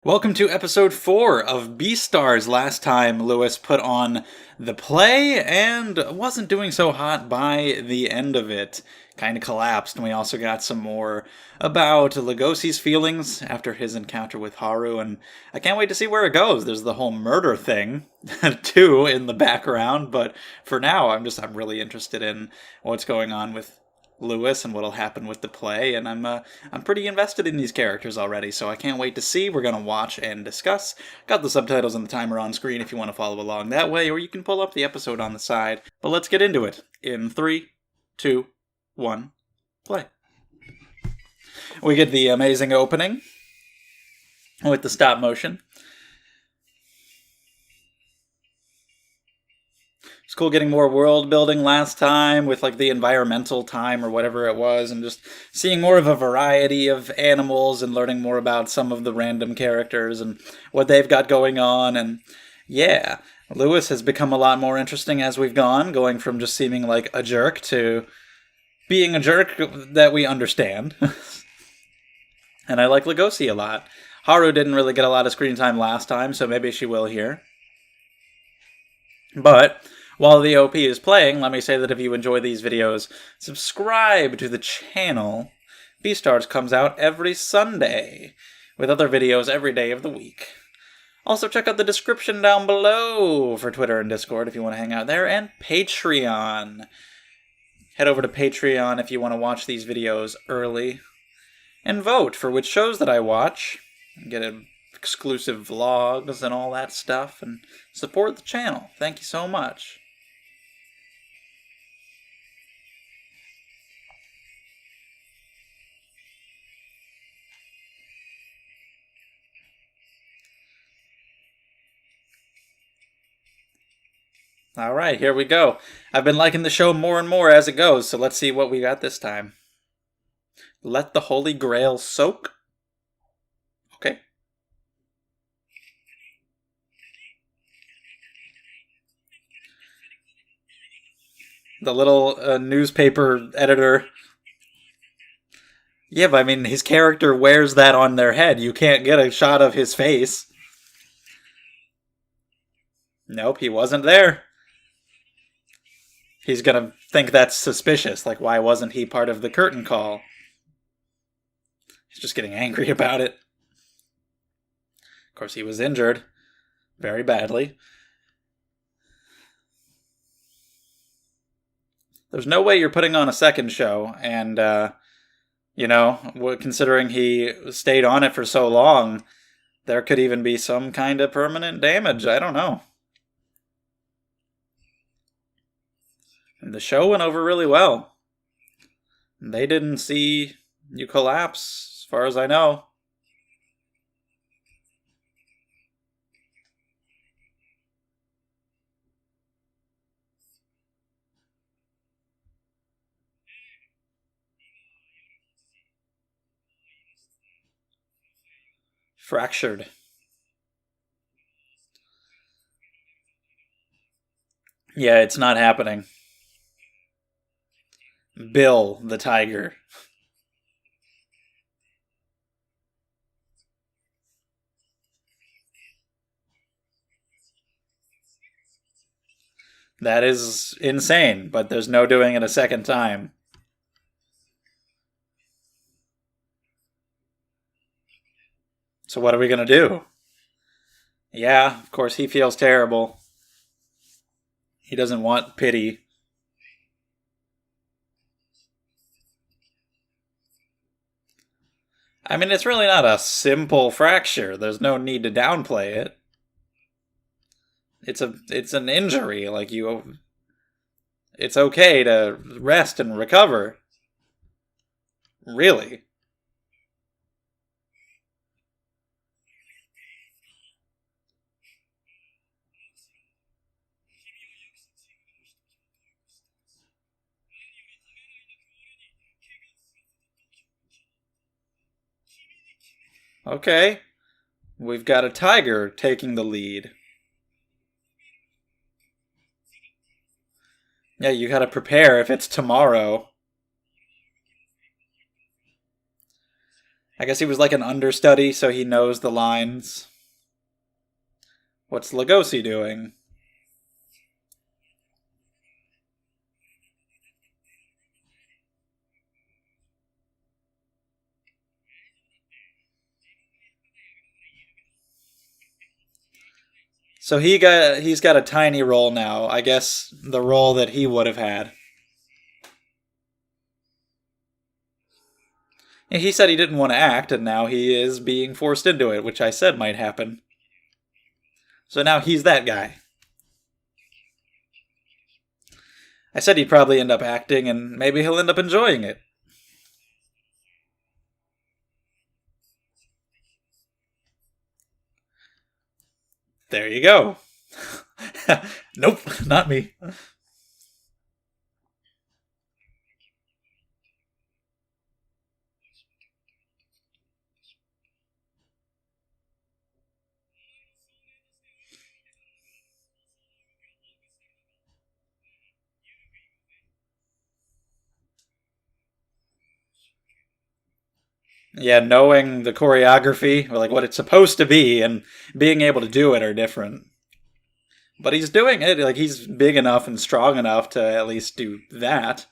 Welcome to episode 4 of Beastars. Last time Lewis put on the play and wasn't doing so hot by the end of it. Kind of collapsed, and we also got some more about Lugosi's feelings after his encounter with Haru, and I can't wait to see where it goes. There's the whole murder thing, too, in the background, but for now, I'm really interested in what's going on with Lewis and what'll happen with the play, and I'm pretty invested in these characters already, so I can't wait to see. We're gonna watch and discuss. Got the subtitles and the timer on screen if you want to follow along that way, or you can pull up the episode on the side. But let's get into it. In 3, 2, 1, play. We get the amazing opening with the stop motion. It's cool getting more world building last time with like the environmental time or whatever it was, and just seeing more of a variety of animals and learning more about some of the random characters and what they've got going on. And yeah, Lewis has become a lot more interesting as we've gone, going from just seeming like a jerk to being a jerk that we understand. And I like Lugosi a lot. Haru didn't really get a lot of screen time last time, so maybe she will here. But while the OP is playing, let me say that if you enjoy these videos, subscribe to the channel. Beastars comes out every Sunday, with other videos every day of the week. Also check out the description down below for Twitter and Discord if you want to hang out there, and Patreon. Head over to Patreon if you want to watch these videos early, and vote for which shows that I watch. Get exclusive vlogs and all that stuff, and support the channel. Thank you so much. Alright, here we go. I've been liking the show more and more as it goes, so let's see what we got this time. Let the Holy Grail soak. Okay. The little newspaper editor. Yeah, but I mean, his character wears that on their head. You can't get a shot of his face. Nope, he wasn't there. He's gonna think that's suspicious. Like, why wasn't he part of the curtain call? He's just getting angry about it. Of course, he was injured. Very badly. There's no way you're putting on a second show, and, considering he stayed on it for so long, there could even be some kind of permanent damage. I don't know. And the show went over really well. They didn't see you collapse, as far as I know. Fractured. Yeah, it's not happening. Bill the tiger. That is insane, but there's no doing it a second time. So what are we going to do? Yeah, of course he feels terrible. He doesn't want pity. I mean, it's really not a simple fracture. There's no need to downplay it. It's an injury. Like, it's okay to rest and recover. Really. Okay. We've got a tiger taking the lead. Yeah, you gotta prepare if it's tomorrow. I guess he was like an understudy, so he knows the lines. What's Lugosi doing? So he's got a tiny role now. I guess the role that he would have had. He said he didn't want to act, and now he is being forced into it, which I said might happen. So now he's that guy. I said he'd probably end up acting, and maybe he'll end up enjoying it. There you go. Nope, not me. Yeah, knowing the choreography, or like what it's supposed to be, and being able to do it are different. But he's doing it. Like, he's big enough and strong enough to at least do that.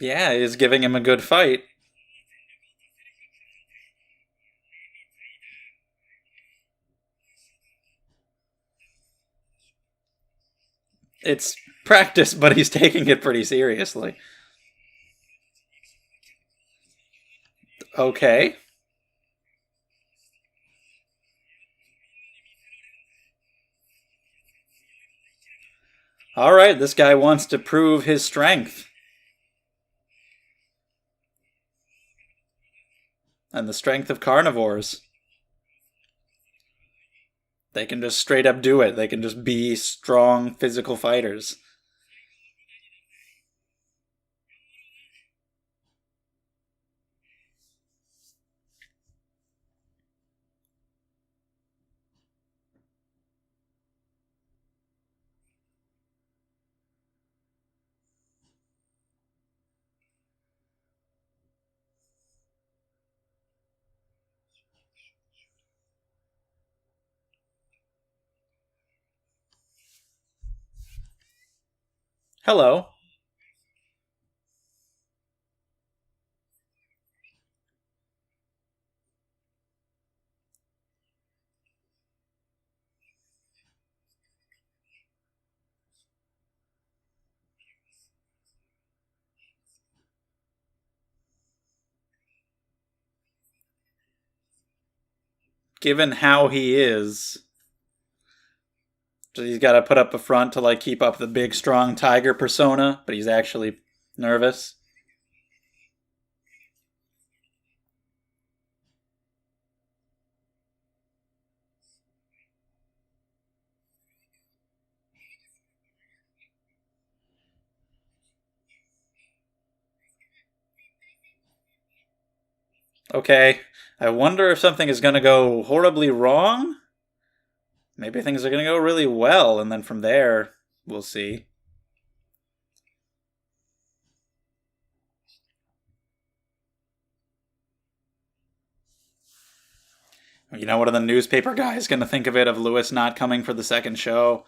Yeah, he's giving him a good fight. It's practice, but he's taking it pretty seriously. Okay. Alright, this guy wants to prove his strength. And the strength of carnivores. They can just straight up do it. They can just be strong physical fighters. Hello. Given how he is, so he's got to put up a front to like keep up the big strong tiger persona, but he's actually nervous. Okay, I wonder if something is going to go horribly wrong. Maybe things are going to go really well, and then from there, we'll see. You know, what are the newspaper guys going to think of it of Lewis not coming for the second show?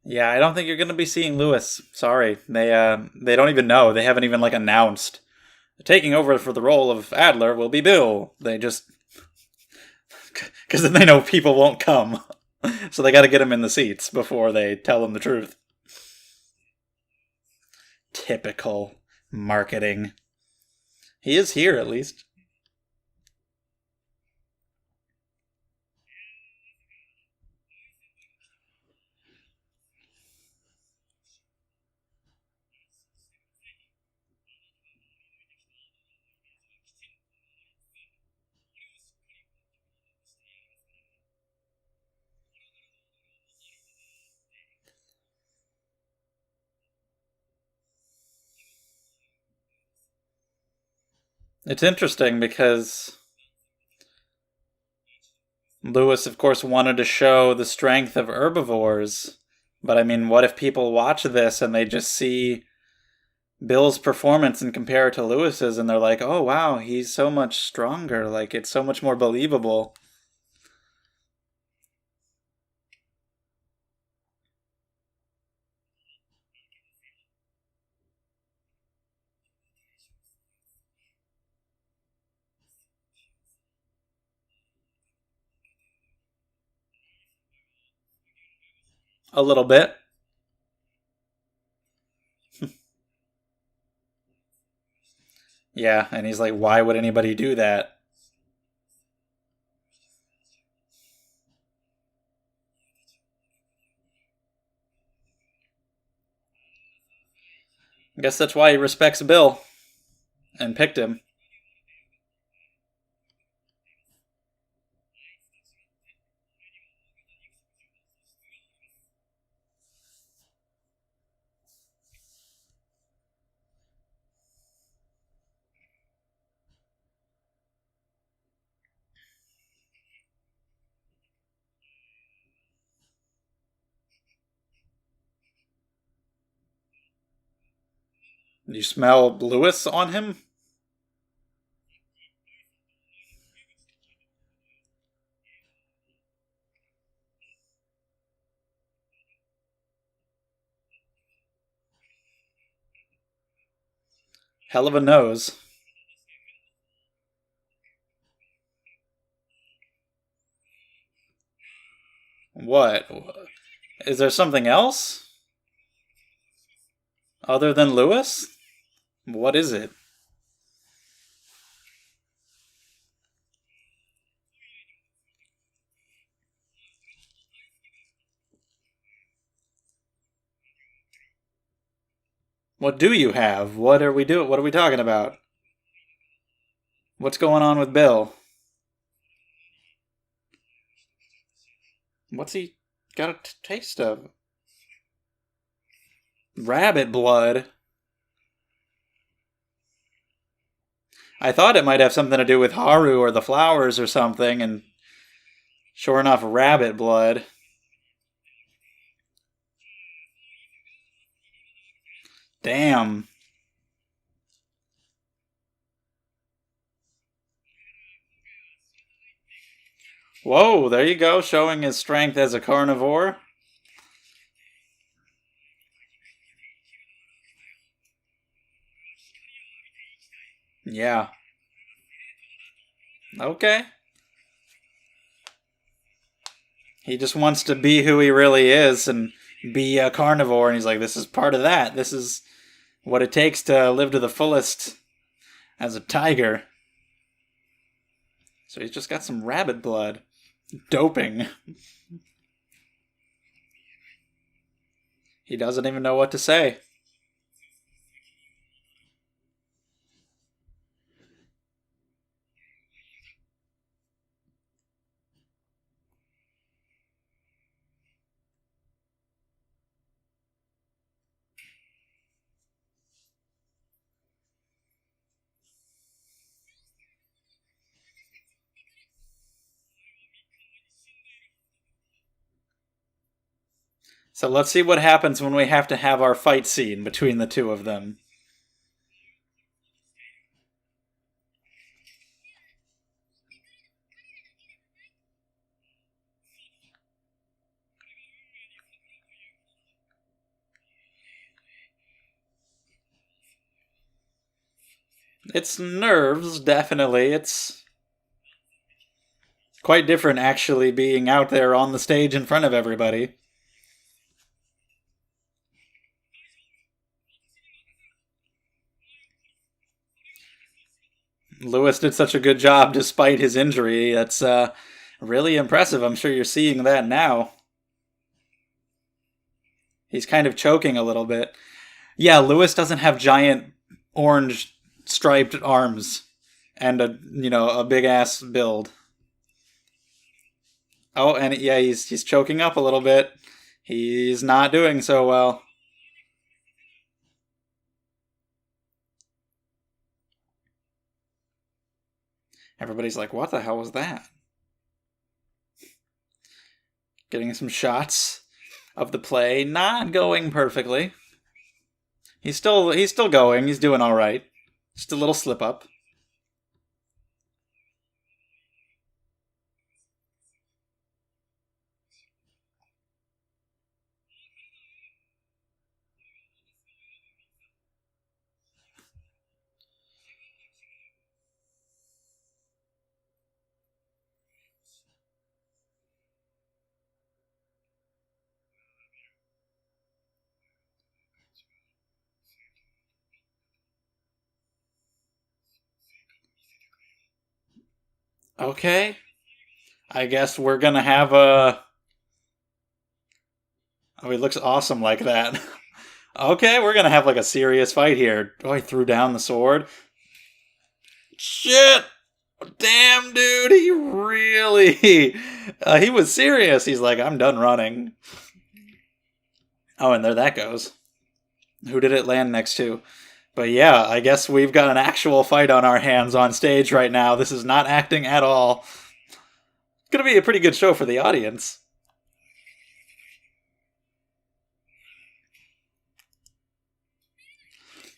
Yeah, I don't think you're going to be seeing Lewis. Sorry, they don't even know. They haven't even like announced taking over for the role of Adler will be Bill. They just because then they know people won't come, so they got to get him in the seats before they tell him the truth. Typical marketing. He is here at least. It's interesting because Lewis, of course, wanted to show the strength of herbivores. But I mean, what if people watch this and they just see Bill's performance and compare it to Lewis's and they're like, oh wow, he's so much stronger. Like, it's so much more believable. A little bit. Yeah, and he's like, why would anybody do that? I guess that's why he respects Bill and picked him. You smell Lewis on him? Hell of a nose. What? Is there something else other than Lewis? What is it? What do you have? What are we doing? What are we talking about? What's going on with Bill? What's he got a taste of? Rabbit blood. I thought it might have something to do with Haru or the flowers or something, and sure enough, rabbit blood. Damn. Whoa, there you go, showing his strength as a carnivore. Yeah. Okay. He just wants to be who he really is and be a carnivore, and he's like, this is part of that. This is what it takes to live to the fullest as a tiger. So he's just got some rabbit blood. Doping. He doesn't even know what to say. So let's see what happens when we have to have our fight scene between the two of them. It's nerves, definitely. It's quite different actually being out there on the stage in front of everybody. Lewis did such a good job despite his injury. That's really impressive. I'm sure you're seeing that now. He's kind of choking a little bit. Yeah, Lewis doesn't have giant orange striped arms and a big ass build. Oh, and yeah, he's choking up a little bit. He's not doing so well. Everybody's like, what the hell was that? Getting some shots of the play, not going perfectly. He's still going. He's doing all right. Just a little slip up. Okay. I guess we're gonna have a... Oh, he looks awesome like that. Okay, we're gonna have like a serious fight here. Oh, he threw down the sword. Shit! Damn, dude, he really... he was serious. He's like, I'm done running. Oh, and there that goes. Who did it land next to? But yeah, I guess we've got an actual fight on our hands on stage right now. This is not acting at all. It's gonna be a pretty good show for the audience.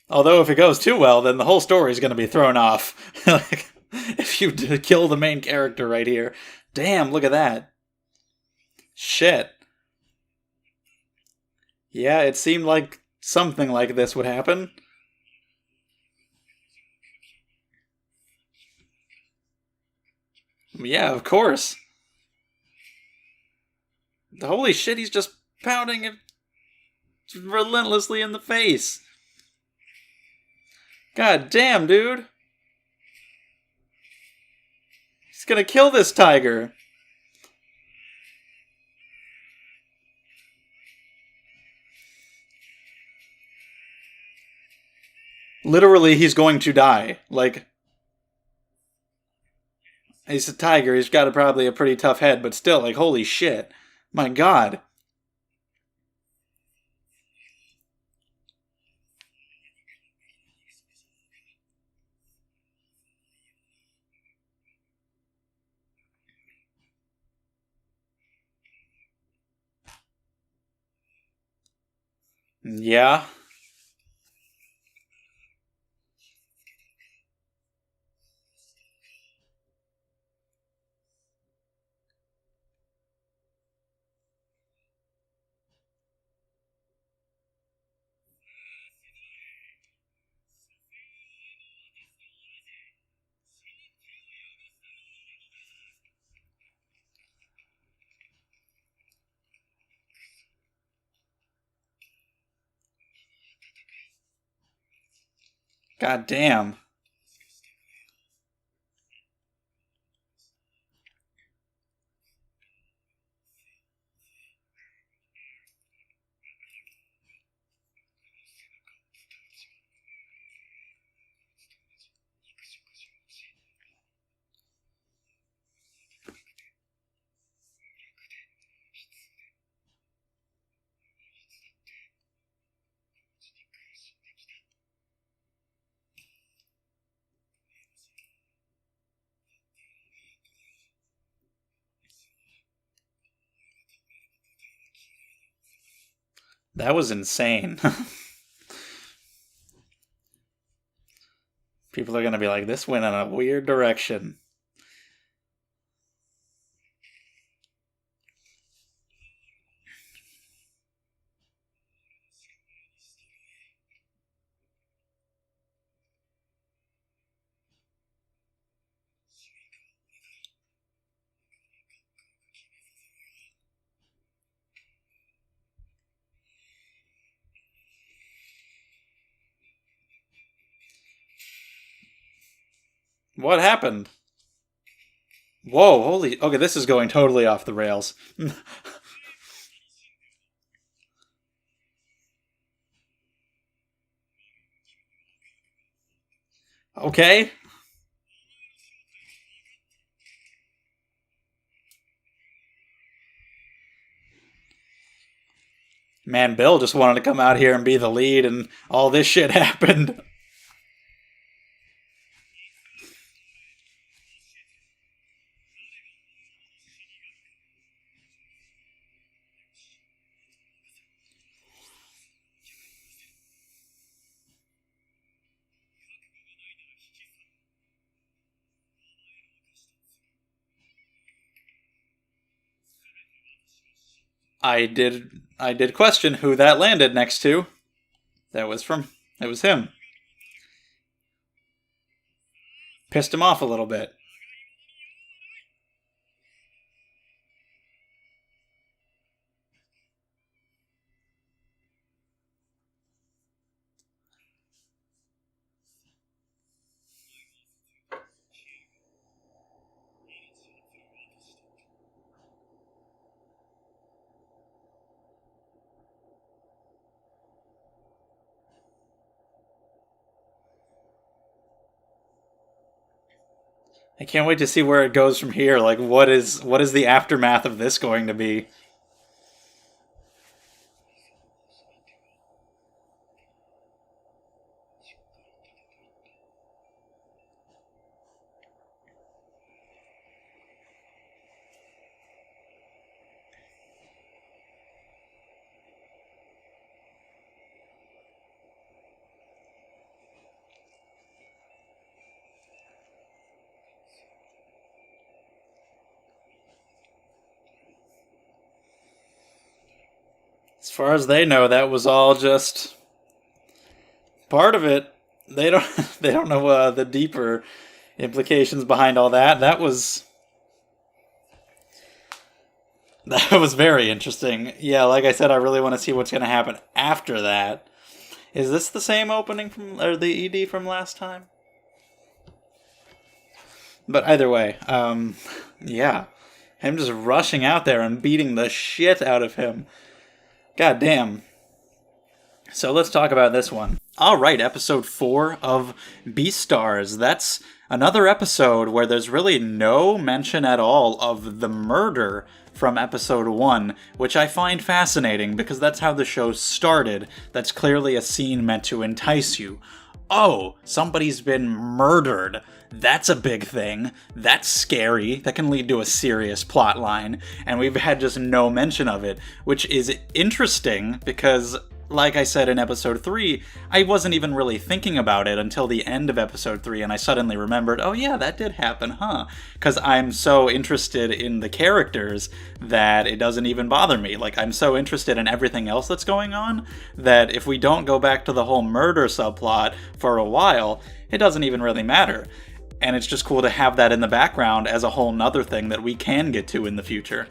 Although if it goes too well, then the whole story is going to be thrown off. Like, if you kill the main character right here. Damn, look at that. Shit. Yeah, it seemed like something like this would happen. Yeah, of course. Holy shit, he's just pounding it relentlessly in the face. God damn, dude. He's gonna kill this tiger. Literally, he's going to die. Like, he's a tiger. He's got probably a pretty tough head, but still, like, holy shit. My god. Yeah. God damn. That was insane. People are going to be like, this went in a weird direction. What happened? Whoa, holy... Okay, this is going totally off the rails. Okay. Man, Bill just wanted to come out here and be the lead, and all this shit happened. I did question who that landed next to. That was him. Pissed him off a little bit. I can't wait to see where it goes from here. Like, what is the aftermath of this going to be? As far as they know, that was all just part of it. They don't they don't know the deeper implications behind all that. That was very interesting. Yeah, like I said, I really want to see what's going to happen after that. Is this the same opening from or the ED from last time? But either way, yeah, him just rushing out there and beating the shit out of him. God damn. So let's talk about this one. All right, episode 4 of Beastars. That's another episode where there's really no mention at all of the murder from episode 1, which I find fascinating because that's how the show started. That's clearly a scene meant to entice you. Oh, somebody's been murdered. That's a big thing. That's scary. That can lead to a serious plot line. And we've had just no mention of it, which is interesting because, like I said in episode 3, I wasn't even really thinking about it until the end of episode 3, and I suddenly remembered, oh yeah, that did happen, huh? Because I'm so interested in the characters that it doesn't even bother me. Like, I'm so interested in everything else that's going on that if we don't go back to the whole murder subplot for a while, it doesn't even really matter. And it's just cool to have that in the background as a whole nother thing that we can get to in the future.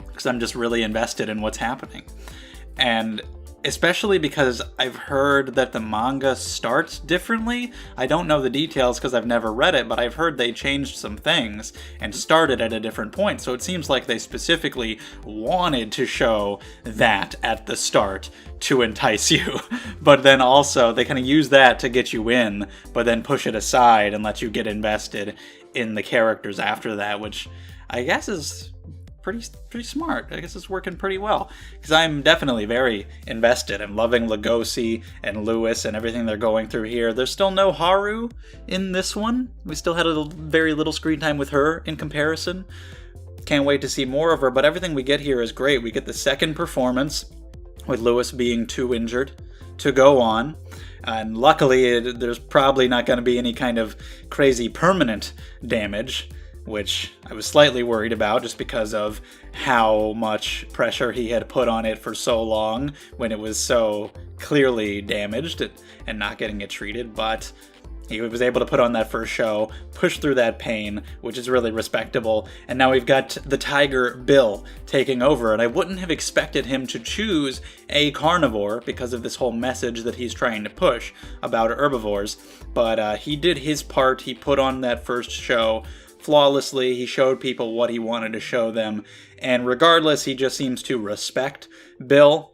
Because I'm just really invested in what's happening. And especially because I've heard that the manga starts differently. I don't know the details because I've never read it, but I've heard they changed some things and started at a different point. So it seems like they specifically wanted to show that at the start to entice you. But then also they kind of use that to get you in, but then push it aside and let you get invested in the characters after that, which I guess is pretty smart. I guess it's working pretty well because I'm definitely very invested. I'm loving Lugosi and Lewis and everything they're going through here. There's still no Haru in this one. We still had very little screen time with her in comparison. Can't wait to see more of her, but everything we get here is great. We get the second performance with Lewis being too injured to go on. And luckily, there's probably not going to be any kind of crazy permanent damage, which I was slightly worried about just because of how much pressure he had put on it for so long when it was so clearly damaged and not getting it treated. But he was able to put on that first show, push through that pain, which is really respectable. And now we've got the Tiger Bill taking over, and I wouldn't have expected him to choose a carnivore because of this whole message that he's trying to push about herbivores. But he did his part. He put on that first show flawlessly. He showed people what he wanted to show them, and regardless, he just seems to respect Bill,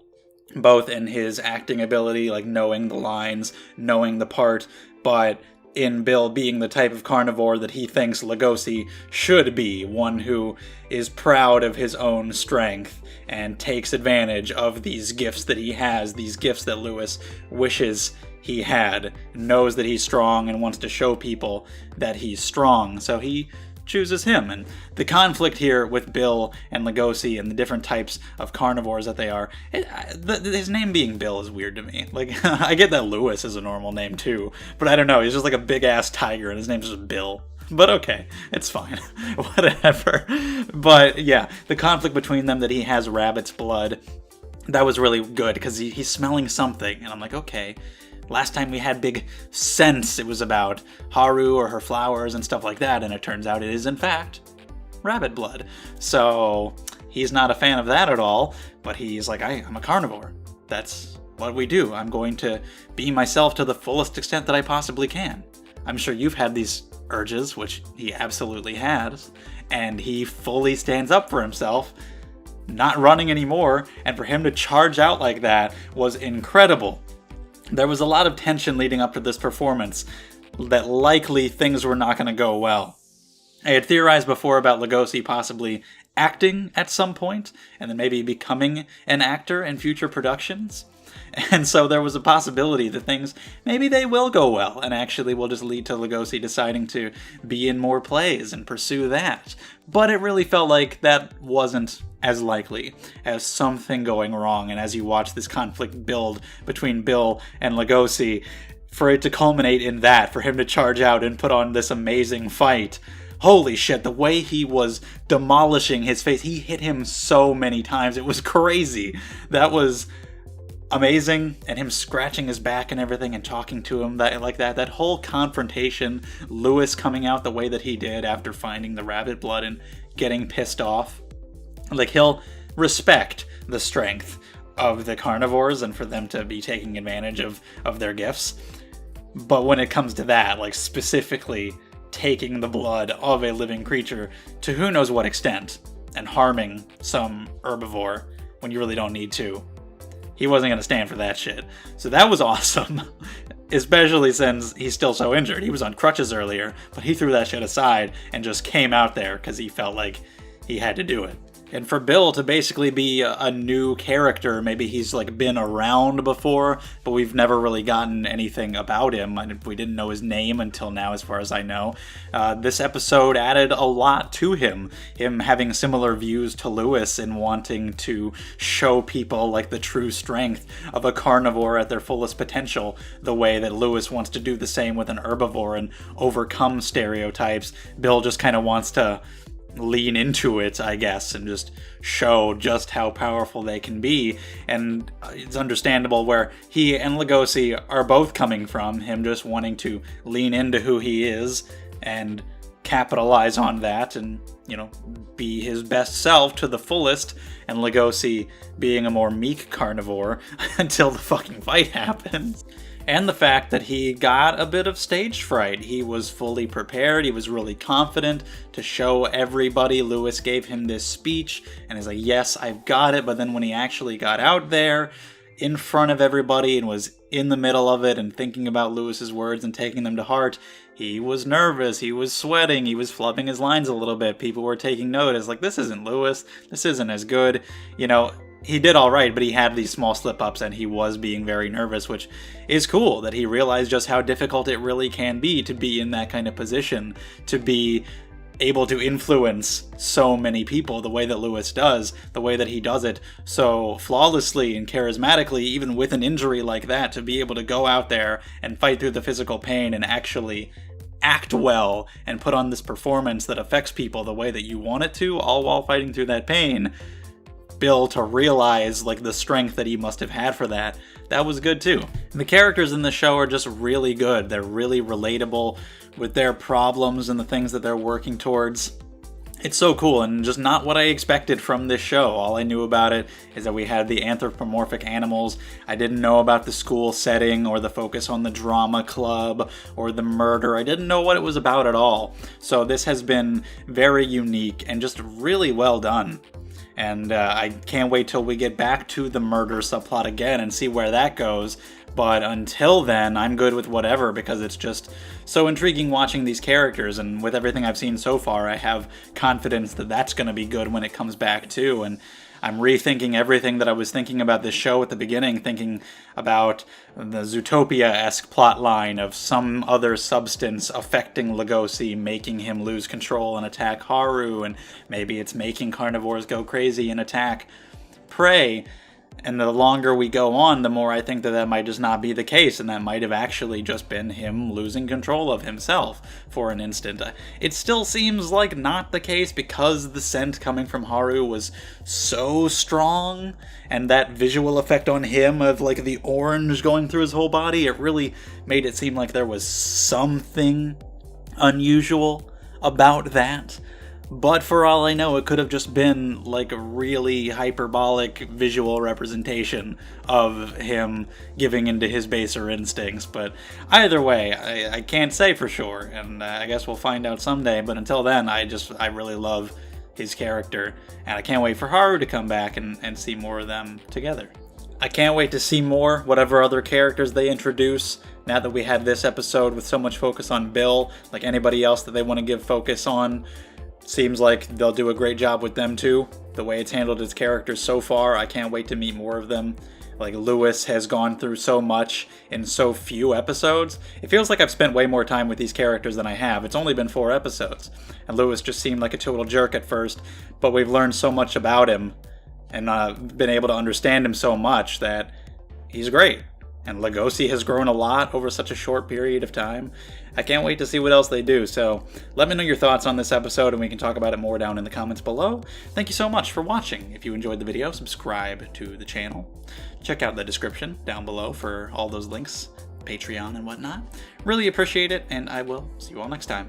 both in his acting ability, like knowing the lines, knowing the part, but in Bill being the type of carnivore that he thinks Lugosi should be, one who is proud of his own strength and takes advantage of these gifts that he has, these gifts that Lewis wishes he had, knows that he's strong and wants to show people that he's strong, so he chooses him. And the conflict here with Bill and Lugosi and the different types of carnivores that they are, his name being Bill is weird to me. Like, I get that Lewis is a normal name too, but I don't know, he's just like a big-ass tiger and his name's just Bill. But okay, it's fine. Whatever. But yeah, the conflict between them, that he has rabbit's blood, that was really good because he's smelling something. And I'm like, okay. Last time we had big scents, it was about Haru or her flowers and stuff like that. And it turns out it is, in fact, rabbit blood. So he's not a fan of that at all. But he's like, I'm a carnivore. That's what we do. I'm going to be myself to the fullest extent that I possibly can. I'm sure you've had these urges, which he absolutely has, and he fully stands up for himself, not running anymore, and for him to charge out like that was incredible. There was a lot of tension leading up to this performance, that likely things were not going to go well. I had theorized before about Lugosi possibly acting at some point, and then maybe becoming an actor in future productions. And so there was a possibility that things, maybe they will go well, and actually will just lead to Lugosi deciding to be in more plays and pursue that. But it really felt like that wasn't as likely as something going wrong, and as you watch this conflict build between Bill and Lugosi, for it to culminate in that, for him to charge out and put on this amazing fight. Holy shit, the way he was demolishing his face, he hit him so many times, it was crazy. That was amazing, and him scratching his back and everything and talking to him that whole confrontation, Lewis coming out the way that he did after finding the rabbit blood and getting pissed off. Like, he'll respect the strength of the carnivores and for them to be taking advantage of their gifts. But when it comes to that, like specifically taking the blood of a living creature to who knows what extent and harming some herbivore when you really don't need to, he wasn't going to stand for that shit. So that was awesome, especially since he's still so injured. He was on crutches earlier, but he threw that shit aside and just came out there because he felt like he had to do it. And for Bill to basically be a new character, maybe he's like been around before, but we've never really gotten anything about him. We didn't know his name until now, as far as I know. This episode added a lot to him having similar views to Lewis and wanting to show people like the true strength of a carnivore at their fullest potential, the way that Lewis wants to do the same with an herbivore and overcome stereotypes. Bill just kind of wants to lean into it, I guess, and just show just how powerful they can be. And it's understandable where he and Lugosi are both coming from, him just wanting to lean into who he is and capitalize on that and, you know, be his best self to the fullest, and Lugosi being a more meek carnivore until the fucking fight happens. And the fact that he got a bit of stage fright. He was fully prepared. He was really confident to show everybody. Lewis gave him this speech, and he's like, yes, I've got it. But then when he actually got out there in front of everybody and was in the middle of it and thinking about Lewis's words and taking them to heart, he was nervous. He was sweating. He was flubbing his lines a little bit. People were taking notice. Like, this isn't Lewis. This isn't as good. You know, he did all right, but he had these small slip-ups and he was being very nervous, which is cool that he realized just how difficult it really can be to be in that kind of position, to be able to influence so many people the way that Lewis does, the way that he does it so flawlessly and charismatically, even with an injury like that, to be able to go out there and fight through the physical pain and actually act well and put on this performance that affects people the way that you want it to, all while fighting through that pain. Bill to realize like the strength that he must have had for that was good too. And the characters in the show are just really good. They're really relatable with their problems and the things that they're working towards. It's so cool and just not what I expected from this show. All I knew about it is that we had the anthropomorphic animals. I didn't know about the school setting or the focus on the drama club or the murder. I didn't know what it was about at all. So this has been very unique and just really well done. And I can't wait till we get back to the murder subplot again and see where that goes. But until then, I'm good with whatever, because it's just so intriguing watching these characters. And with everything I've seen so far, I have confidence that that's going to be good when it comes back too. And I'm rethinking everything that I was thinking about this show at the beginning, thinking about the Zootopia-esque plot line of some other substance affecting Lugosi, making him lose control and attack Haru, and maybe it's making carnivores go crazy and attack prey. And the longer we go on, the more I think that that might just not be the case, and that might have actually just been him losing control of himself for an instant. It still seems like not the case because the scent coming from Haru was so strong, and that visual effect on him of like the orange going through his whole body, it really made it seem like there was something unusual about that. But for all I know, it could have just been like a really hyperbolic visual representation of him giving into his baser instincts. But either way, I can't say for sure, and I guess we'll find out someday. But until then, I really love his character, and I can't wait for Haru to come back and see more of them together. I can't wait to see more, whatever other characters they introduce, now that we had this episode with so much focus on Bill, like anybody else that they want to give focus on. Seems like they'll do a great job with them too. The way it's handled its characters so far, I can't wait to meet more of them. Like, Lewis has gone through so much in so few episodes. It feels like I've spent way more time with these characters than I have. It's only been 4 episodes. And Lewis just seemed like a total jerk at first, but we've learned so much about him and been able to understand him so much that he's great. And Lugosi has grown a lot over such a short period of time. I can't wait to see what else they do, so let me know your thoughts on this episode and we can talk about it more down in the comments below. Thank you so much for watching. If you enjoyed the video, subscribe to the channel. Check out the description down below for all those links, Patreon and whatnot. Really appreciate it, and I will see you all next time.